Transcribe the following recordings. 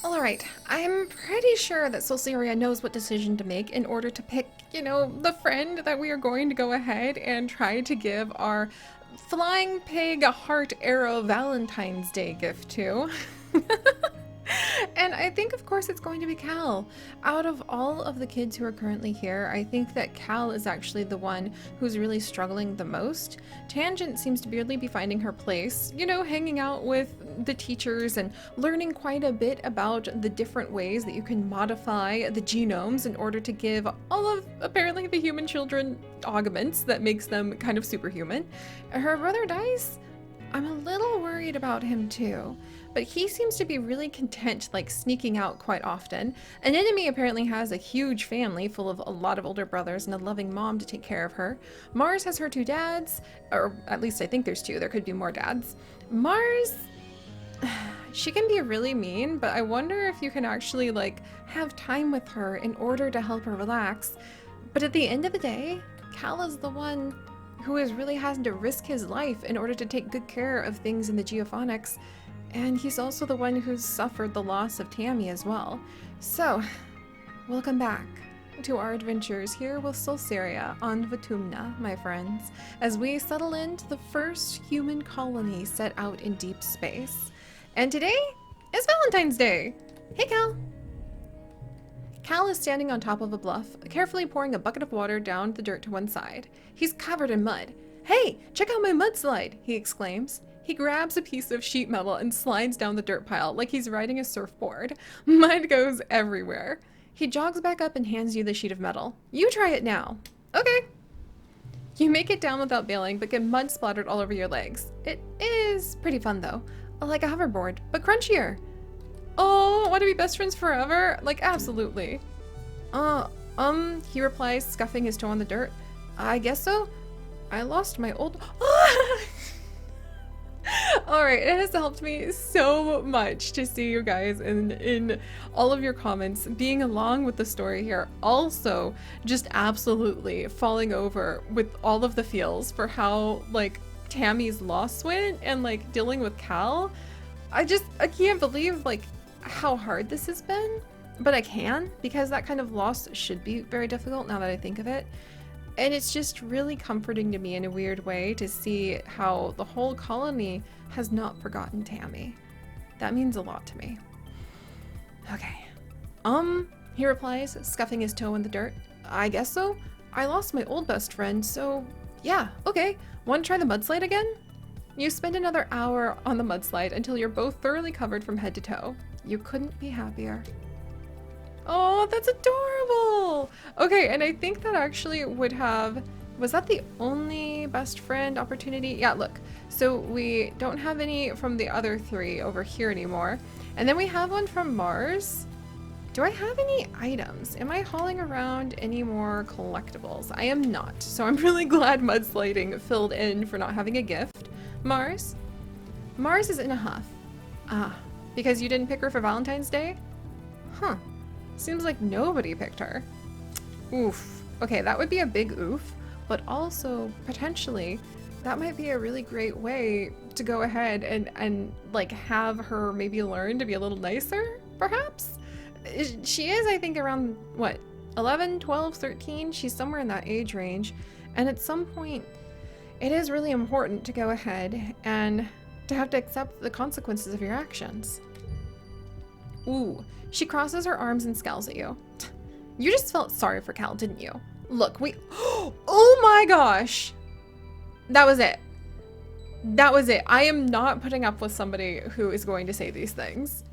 Alright, I'm pretty sure that Solceria knows what decision to make in order to pick, the friend that we are going to go ahead and try to give our flying pig heart arrow Valentine's Day gift to. And I think, of course, it's going to be Cal. Out of all of the kids who are currently here, I think that Cal is actually the one who's really struggling the most. Tangent seems to really be finding her place, hanging out with the teachers and learning quite a bit about the different ways that you can modify the genomes in order to give all of, apparently, the human children augments that makes them kind of superhuman. Her brother Dice, I'm a little worried about him too, but he seems to be really content, like sneaking out quite often. An enemy apparently has a huge family full of a lot of older brothers and a loving mom to take care of her. Mars has her two dads, or at least I think there's two, there could be more dads. Mars, she can be really mean, but I wonder if you can actually like have time with her in order to help her relax. But at the end of the day, Cal is the one who is really having to risk his life in order to take good care of things in the geophonics, and he's also the one who's suffered the loss of Tammy as well. So, welcome back to our adventures here with Solceria on Vatumna, my friends, as we settle into the first human colony set out in deep space. And today is Valentine's Day! Hey, Cal! Cal is standing on top of a bluff, carefully pouring a bucket of water down the dirt to one side. He's covered in mud. Hey, check out my mudslide, he exclaims. He grabs a piece of sheet metal and slides down the dirt pile like he's riding a surfboard. Mud goes everywhere. He jogs back up and hands you the sheet of metal. You try it now. Okay. You make it down without bailing, but get mud splattered all over your legs. It is pretty fun though. Like a hoverboard, but crunchier. Oh, want to be best friends forever? Like, absolutely. He replies, scuffing his toe on the dirt. I guess so. I lost my old... Alright, it has helped me so much to see you guys in all of your comments being along with the story here. Also, just absolutely falling over with all of the feels for how, like, Tammy's loss went and, like, dealing with Cal. I can't believe, like, how hard this has been, but I can, because that kind of loss should be very difficult now that I think of it. And it's just really comforting to me in a weird way to see how the whole colony has not forgotten Tammy. That means a lot to me. Okay. He replies, scuffing his toe in the dirt. I guess so. I lost my old best friend, so yeah, okay. Want to try the mudslide again? You spend another hour on the mudslide until you're both thoroughly covered from head to toe. You couldn't be happier. Oh, that's adorable! Okay, and I think that actually would have... Was that the only best friend opportunity? Yeah, look. So we don't have any from the other three over here anymore. And then we have one from Mars. Do I have any items? Am I hauling around any more collectibles? I am not. So I'm really glad mudsliding filled in for not having a gift. Mars? Mars is in a huff. Ah, because you didn't pick her for Valentine's Day? Huh. Seems like nobody picked her. Oof. Okay, that would be a big oof, but also potentially that might be a really great way to go ahead and like have her maybe learn to be a little nicer, perhaps? She is, I think, around, what, 11, 12, 13? She's somewhere in that age range. And at some point, it is really important to go ahead and to have to accept the consequences of your actions. Ooh, she crosses her arms and scowls at you. You just felt sorry for Cal, didn't you? Look, oh my gosh! That was it. That was it. I am not putting up with somebody who is going to say these things.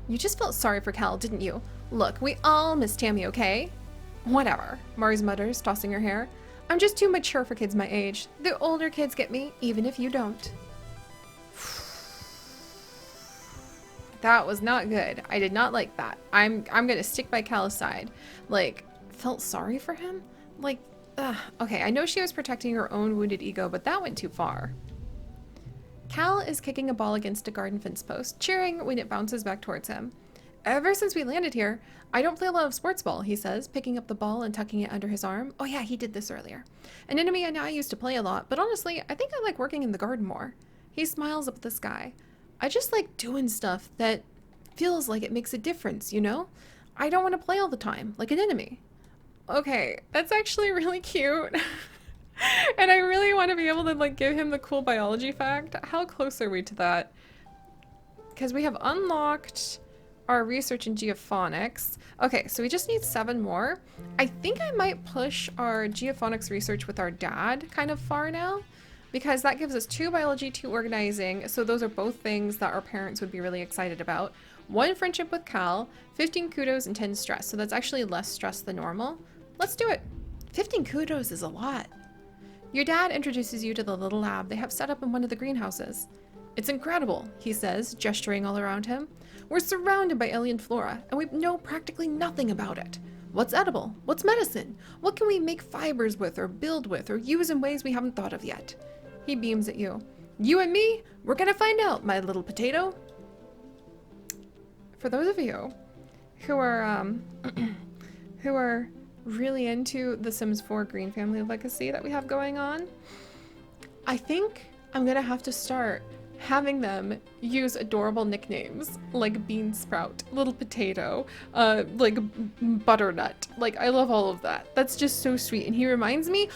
You just felt sorry for Cal, didn't you? Look, we all miss Tammy, okay? Whatever, Mars mutters, tossing her hair. I'm just too mature for kids my age. The older kids get me, even if you don't. That was not good. I did not like that. I'm gonna stick by Cal's side. Like, felt sorry for him? Like, okay, I know she was protecting her own wounded ego, but that went too far. Cal is kicking a ball against a garden fence post, cheering when it bounces back towards him. Ever since we landed here, I don't play a lot of sports ball, he says, picking up the ball and tucking it under his arm. Oh yeah, he did this earlier. An enemy and I used to play a lot, but honestly, I think I like working in the garden more. He smiles up at the sky. I just like doing stuff that feels like it makes a difference, you know? I don't want to play all the time, like an enemy. Okay, that's actually really cute. And I really want to be able to like give him the cool biology fact. How close are we to that? Because we have unlocked our research in geophonics. Okay, so we just need 7 more. I think I might push our geophonics research with our dad kind of far now, because that gives us 2 biology, 2 organizing. So those are both things that our parents would be really excited about. 1 friendship with Cal, 15 kudos, and 10 stress. So that's actually less stress than normal. Let's do it. 15 kudos is a lot. Your dad introduces you to the little lab they have set up in one of the greenhouses. It's incredible, he says, gesturing all around him. We're surrounded by alien flora, and we know practically nothing about it. What's edible? What's medicine? What can we make fibers with, or build with, or use in ways we haven't thought of yet? He beams at you. You and me, we're gonna find out, my little potato. For those of you who are who are really into the Sims 4 Green Family Legacy that we have going on, I think I'm gonna have to start having them use adorable nicknames like Bean Sprout, Little Potato, like Butternut. Like, I love all of that. That's just so sweet. And he reminds me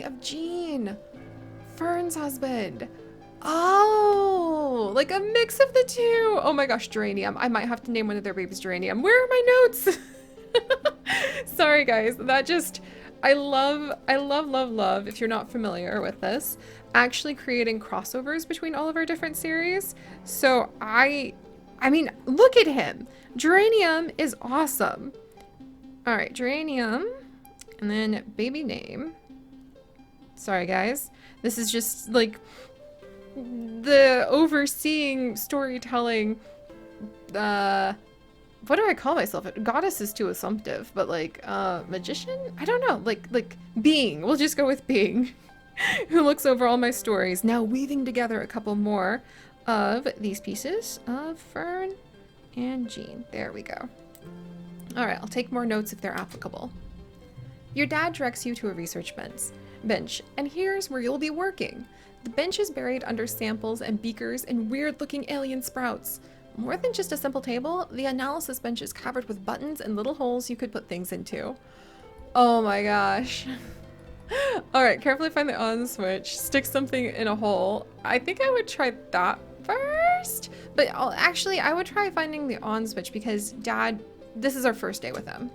of Jean, Fern's husband. Oh, like a mix of the two. Oh my gosh, Geranium. I might have to name one of their babies Geranium. Where are my notes? Sorry guys, that just, I love, if you're not familiar with this, actually creating crossovers between all of our different series. So I mean, look at him. Geranium is awesome. All right, Geranium, and then baby name. Sorry guys, this is just like the overseeing storytelling, what do I call myself? Goddess is too assumptive, but like, magician? I don't know, like being, we'll just go with being, who looks over all my stories. Now weaving together a couple more of these pieces of Fern and Jean. There we go. All right, I'll take more notes if they're applicable. Your dad directs you to a research bench, and here's where you'll be working. The bench is buried under samples and beakers and weird-looking alien sprouts. More than just a simple table, the analysis bench is covered with buttons and little holes you could put things into. Oh my gosh. Alright, carefully find the on switch. Stick something in a hole. I think I would try that first. But actually, I would try finding the on switch because Dad, this is our first day with him.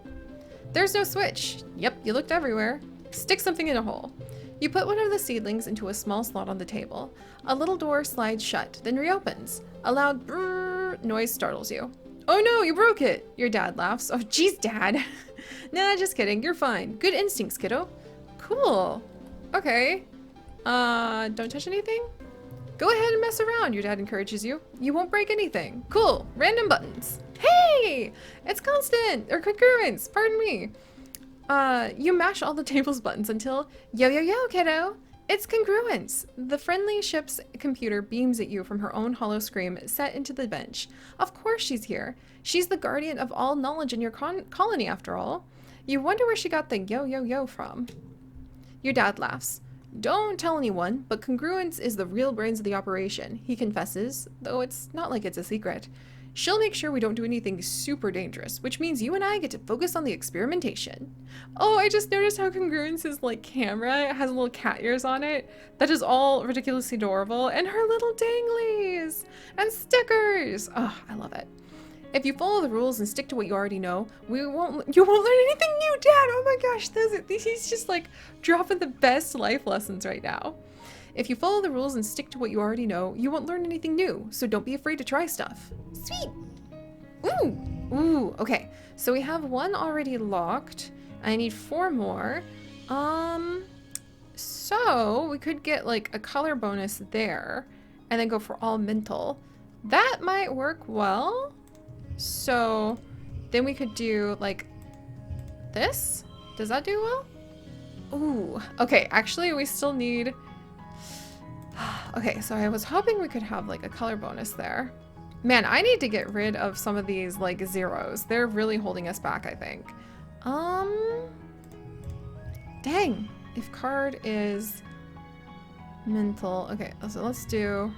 There's no switch. Yep, you looked everywhere. Stick something in a hole. You put one of the seedlings into a small slot on the table. A little door slides shut, then reopens. A loud brrrr noise startles you. Oh no, you broke it! Your dad laughs. Oh geez, Dad. Nah, just kidding. You're fine. Good instincts, kiddo. Cool. Okay. Don't touch anything? Go ahead and mess around, your dad encourages you. You won't break anything. Cool. Random buttons. Hey! It's constant! Or congruence, pardon me. You mash all the table's buttons until, yo, kiddo. It's congruence. The friendly ship's computer beams at you from her own hollow scream set into the bench. Of course she's here. She's the guardian of all knowledge in your colony, after all. You wonder where she got the yo from. Your dad laughs. Don't tell anyone, but congruence is the real brains of the operation, he confesses, though it's not like it's a secret. She'll make sure we don't do anything super dangerous, which means you and I get to focus on the experimentation. Oh, I just noticed how Congruence's like camera, it has little cat ears on it. That is all ridiculously adorable. And her little danglies and stickers. Oh, I love it. If you follow the rules and stick to what you already know, you won't learn anything new, Dad. Oh my gosh, he's just like dropping the best life lessons right now. If you follow the rules and stick to what you already know, you won't learn anything new, so don't be afraid to try stuff. Sweet! Ooh, okay. So we have one already locked. I need 4 more. So we could get like a color bonus there, and then go for all mental. That might work well. So then we could do like this. Does that do well? Ooh, okay, actually we still need... Okay, so I was hoping we could have like a color bonus there. Man, I need to get rid of some of these like zeros. They're really holding us back, I think. Dang, if card is mental. Okay, so let's do,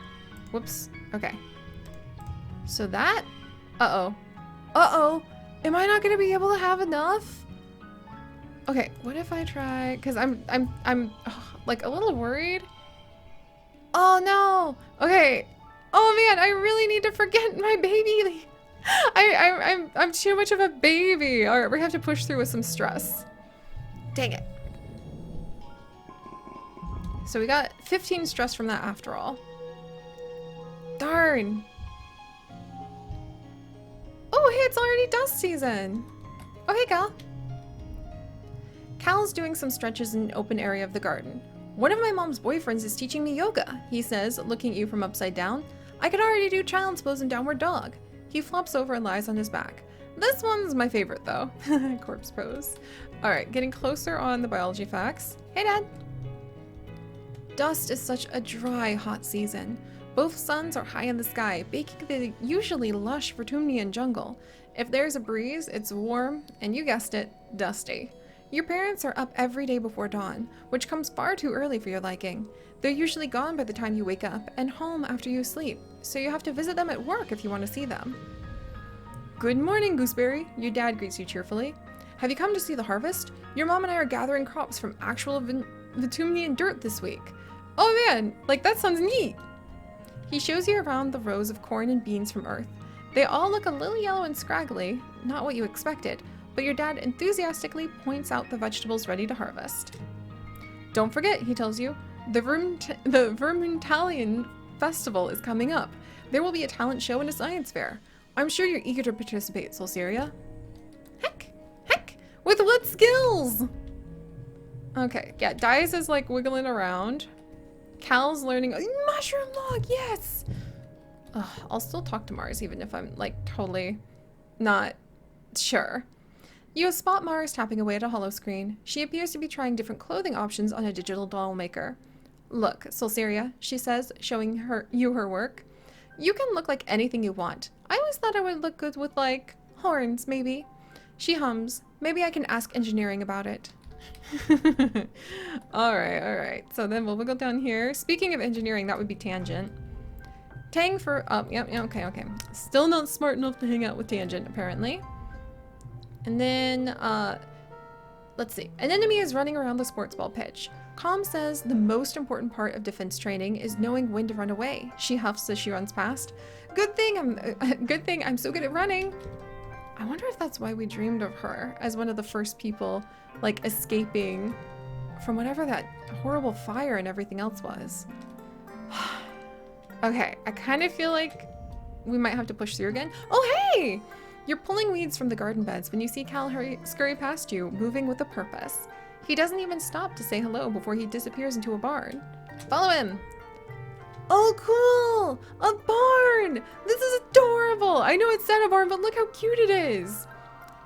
whoops. Okay. So that Uh-oh. Uh-oh. Am I not gonna be able to have enough? Okay, what if I try? Because I'm like a little worried. Oh no. Okay. Oh man, I really need to forget my baby. I'm too much of a baby. All right, we have to push through with some stress. Dang it. So we got 15 stress from that after all. Darn. Oh, hey, it's already dust season. Oh, hey, Cal. Cal's doing some stretches in an open area of the garden. One of my mom's boyfriends is teaching me yoga, he says, looking at you from upside down. I can already do child's pose and downward dog. He flops over and lies on his back. This one's my favorite, though. Corpse pose. All right, getting closer on the biology facts. Hey, Dad. Dust is such a dry, hot season. Both suns are high in the sky, baking the usually lush Vertumnian jungle. If there's a breeze, it's warm, and you guessed it, dusty. Your parents are up every day before dawn, which comes far too early for your liking. They're usually gone by the time you wake up, and home after you sleep, so you have to visit them at work if you want to see them. Good morning, Gooseberry, your dad greets you cheerfully. Have you come to see the harvest? Your mom and I are gathering crops from actual Vertumnian dirt this week. Oh man, like that sounds neat! He shows you around the rows of corn and beans from Earth. They all look a little yellow and scraggly, not what you expected, but your dad enthusiastically points out the vegetables ready to harvest. Don't forget, he tells you, the Vermuntalian festival is coming up. There will be a talent show and a science fair. I'm sure you're eager to participate, Solceria. Heck, with what skills? Okay, yeah, Dias is like wiggling around. Cal's learning mushroom log, yes! Ugh, I'll still talk to Mars even if I'm like totally not sure. You spot Mars tapping away at a hollow screen. She appears to be trying different clothing options on a digital doll maker. Look, Solceria, she says, showing you her work. You can look like anything you want. I always thought I would look good with like horns, maybe. She hums. Maybe I can ask engineering about it. all right, so then we'll go down here. Speaking of engineering, that would be Tangent. Tang for okay, still not smart enough to hang out with Tangent apparently. And then let's see, an enemy is running around the sports ball pitch. Calm says the most important part of defense training is knowing when to run away. She huffs as she runs past. Good thing I'm so good at running. I wonder if that's why we dreamed of her as one of the first people like escaping from whatever that horrible fire and everything else was. Okay, I kind of feel like we might have to push through again. Oh, hey! You're pulling weeds from the garden beds when you see Cal scurry past you, moving with a purpose. He doesn't even stop to say hello before he disappears into a barn. Follow him! Oh, cool! A barn! This is adorable! I know it's not a barn, but look how cute it is!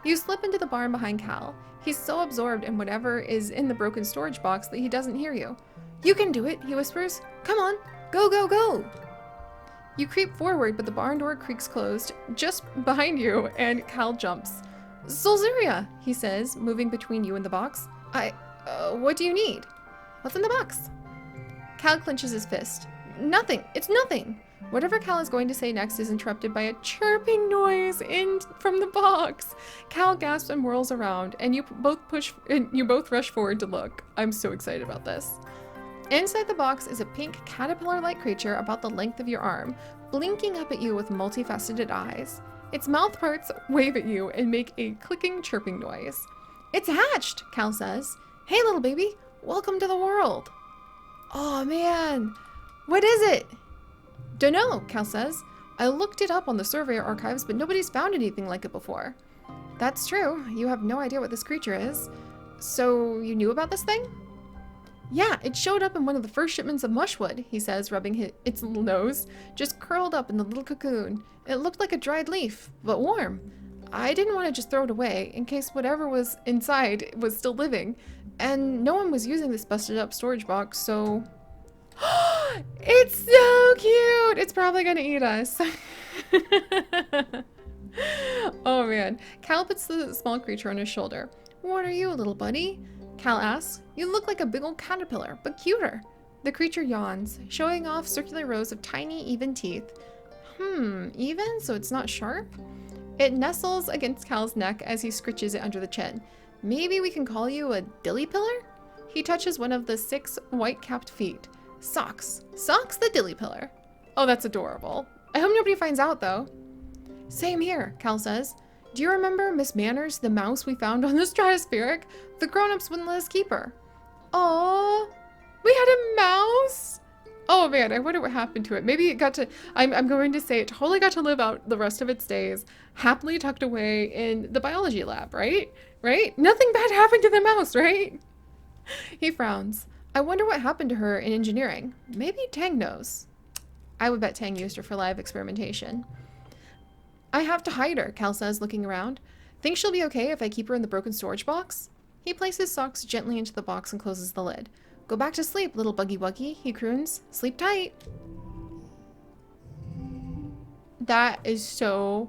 You slip into the barn behind Cal. He's so absorbed in whatever is in the broken storage box that he doesn't hear you. You can do it, he whispers. Come on, go, go, go! You creep forward, but the barn door creaks closed just behind you, and Cal jumps. Solceria, he says, moving between you and the box. What do you need? What's in the box? Cal clenches his fist. Nothing. It's nothing. Whatever Cal is going to say next is interrupted by a chirping noise from the box. Cal gasps and whirls around, and you both rush forward to look. I'm so excited about this. Inside the box is a pink caterpillar-like creature about the length of your arm, blinking up at you with multifaceted eyes. Its mouth parts wave at you and make a clicking, chirping noise. It's hatched, Cal says. Hey, little baby, welcome to the world. Oh man, what is it? Dunno, Cal says. I looked it up on the surveyor archives, but nobody's found anything like it before. That's true. You have no idea what this creature is. So you knew about this thing? Yeah, it showed up in one of the first shipments of mushwood, he says, rubbing its little nose, just curled up in the little cocoon. It looked like a dried leaf, but warm. I didn't want to just throw it away, in case whatever was inside was still living, and no one was using this busted up storage box, so... It's so cute! It's probably gonna eat us. Oh man. Cal puts the small creature on his shoulder. What are you, little buddy? Cal asks. You look like a big old caterpillar, but cuter. The creature yawns, showing off circular rows of tiny, even teeth. Even? So it's not sharp? It nestles against Cal's neck as he scritches it under the chin. Maybe we can call you a dilly pillar? He touches one of the 6 white-capped feet. Socks. Socks the dilly pillar. Oh, that's adorable. I hope nobody finds out, though. Same here, Cal says. Do you remember Miss Manners, the mouse we found on the stratospheric? The grown-ups wouldn't let us keep her. Aww. We had a mouse? Oh man, I wonder what happened to it. Maybe it got to, I'm going to say it totally got to live out the rest of its days, happily tucked away in the biology lab, right? Right? Nothing bad happened to the mouse, right? He frowns. I wonder what happened to her in engineering. Maybe Tang knows. I would bet Tang used her for live experimentation. I have to hide her, Cal says, looking around. Think she'll be okay if I keep her in the broken storage box? He places socks gently into the box and closes the lid. Go back to sleep, little buggy wuggy, he croons. Sleep tight. That is so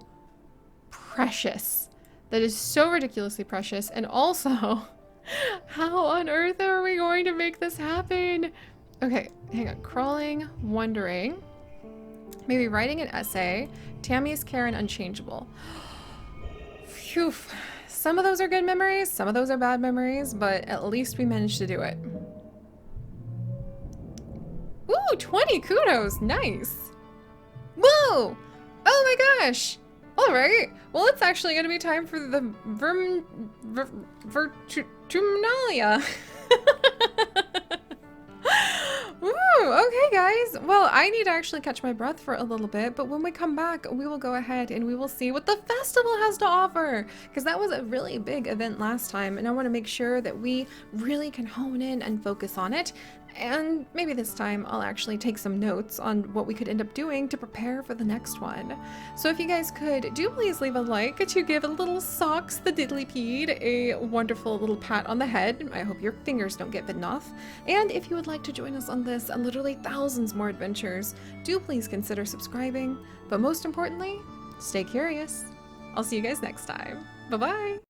precious. That is so ridiculously precious. And also, how on earth are we going to make this happen? Okay, hang on. Crawling, wondering. Maybe writing an essay. Tammy's care and unchangeable. Phew. Some of those are good memories, some of those are bad memories, but at least we managed to do it. Ooh, 20 kudos. Nice. Whoa! Oh my gosh! Alright. Well, it's actually going to be time for the Virtuminalia. Woo! Okay, guys. Well, I need to actually catch my breath for a little bit, but when we come back, we will go ahead and we will see what the festival has to offer, because that was a really big event last time, and I want to make sure that we really can hone in and focus on it. And maybe this time I'll actually take some notes on what we could end up doing to prepare for the next one. So if you guys could, do please leave a like to give little Socks the Diddlypeed a wonderful little pat on the head. I hope your fingers don't get bitten off. And if you would like to join us on this and literally thousands more adventures, do please consider subscribing. But most importantly, stay curious. I'll see you guys next time. Bye-bye!